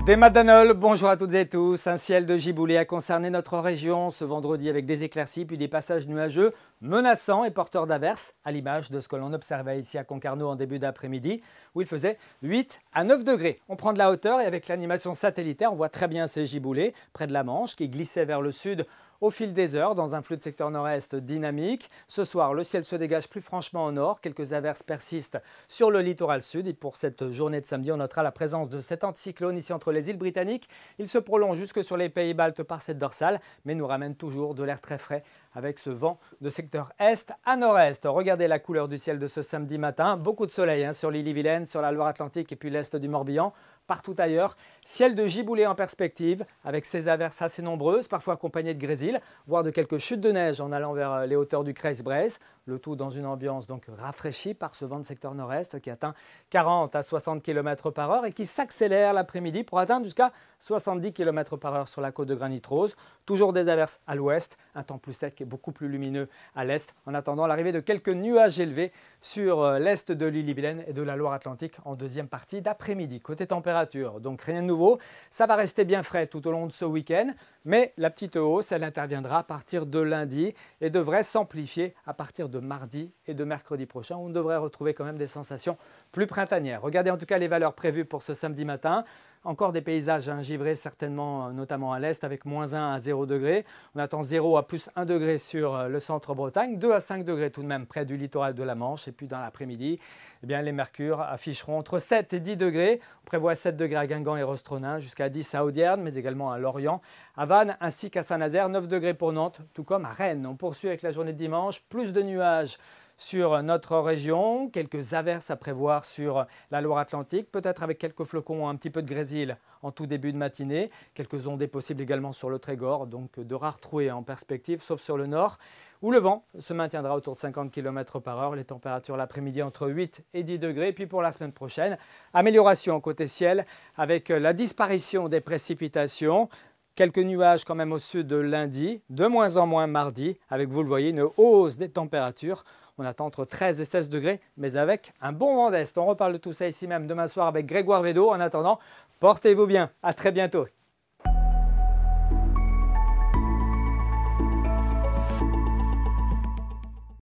Des Madanol, bonjour à toutes et tous. Un ciel de giboulée a concerné notre région ce vendredi avec des éclaircies puis des passages nuageux menaçants et porteurs d'averses, à l'image de ce que l'on observait ici à Concarneau en début d'après-midi où il faisait 8 à 9 degrés. On prend de la hauteur et avec l'animation satellitaire, on voit très bien ces giboulées près de la Manche qui glissaient vers le sud au fil des heures dans un flux de secteur nord-est dynamique. Ce soir, le ciel se dégage plus franchement au nord. Quelques averses persistent sur le littoral sud. Et pour cette journée de samedi, on notera la présence de cet anticyclone ici entre les îles britanniques. Il se prolonge jusque sur les pays baltes par cette dorsale, mais nous ramène toujours de l'air très frais avec ce vent de secteur est à nord-est. Regardez la couleur du ciel de ce samedi matin. Beaucoup de soleil sur l'Ille-et-Vilaine, sur la Loire-Atlantique et puis l'est du Morbihan. Partout ailleurs, ciel de giboulée en perspective avec ces averses assez nombreuses, parfois accompagnées de grésil, voire de quelques chutes de neige en allant vers les hauteurs du Kreisbreis. Le tout dans une ambiance donc rafraîchie par ce vent de secteur nord-est qui atteint 40 à 60 km par heure et qui s'accélère l'après-midi pour atteindre jusqu'à 70 km par heure sur la côte de Granit Rose. Toujours des averses à l'ouest, un temps plus sec et beaucoup plus lumineux à l'est, en attendant l'arrivée de quelques nuages élevés sur l'est de l'Ille-et-Vilaine et de la Loire-Atlantique en deuxième partie d'après-midi. Côté température, donc rien de nouveau, ça va rester bien frais tout au long de ce week-end, mais la petite hausse, elle interviendra à partir de lundi et devrait s'amplifier à partir de mardi et de mercredi prochain, où on devrait retrouver quand même des sensations plus printanières. Regardez en tout cas les valeurs prévues pour ce samedi matin. Encore des paysages givrés certainement, notamment à l'est, avec moins 1 à 0 degré. On attend 0 à plus 1 degré sur le centre-Bretagne, 2 à 5 degrés tout de même près du littoral de la Manche. Et puis dans l'après-midi, les mercures afficheront entre 7 et 10 degrés. On prévoit 7 degrés à Guingamp et Rostronin, jusqu'à 10 à Audierne, mais également à Lorient, à Vannes ainsi qu'à Saint-Nazaire, 9 degrés pour Nantes, tout comme à Rennes. On poursuit avec la journée de dimanche, plus de nuages sur notre région, quelques averses à prévoir sur la Loire-Atlantique, peut-être avec quelques flocons, un petit peu de grésil en tout début de matinée, quelques ondées possibles également sur le Trégor, donc de rares trouées en perspective, sauf sur le nord, où le vent se maintiendra autour de 50 km par heure, les températures l'après-midi entre 8 et 10 degrés, et puis pour la semaine prochaine, amélioration côté ciel avec la disparition des précipitations. Quelques nuages quand même au sud de lundi, de moins en moins mardi, avec, vous le voyez, une hausse des températures. On attend entre 13 et 16 degrés, mais avec un bon vent d'est. On reparle de tout ça ici même demain soir avec Grégoire Védo. En attendant, portez-vous bien. À très bientôt.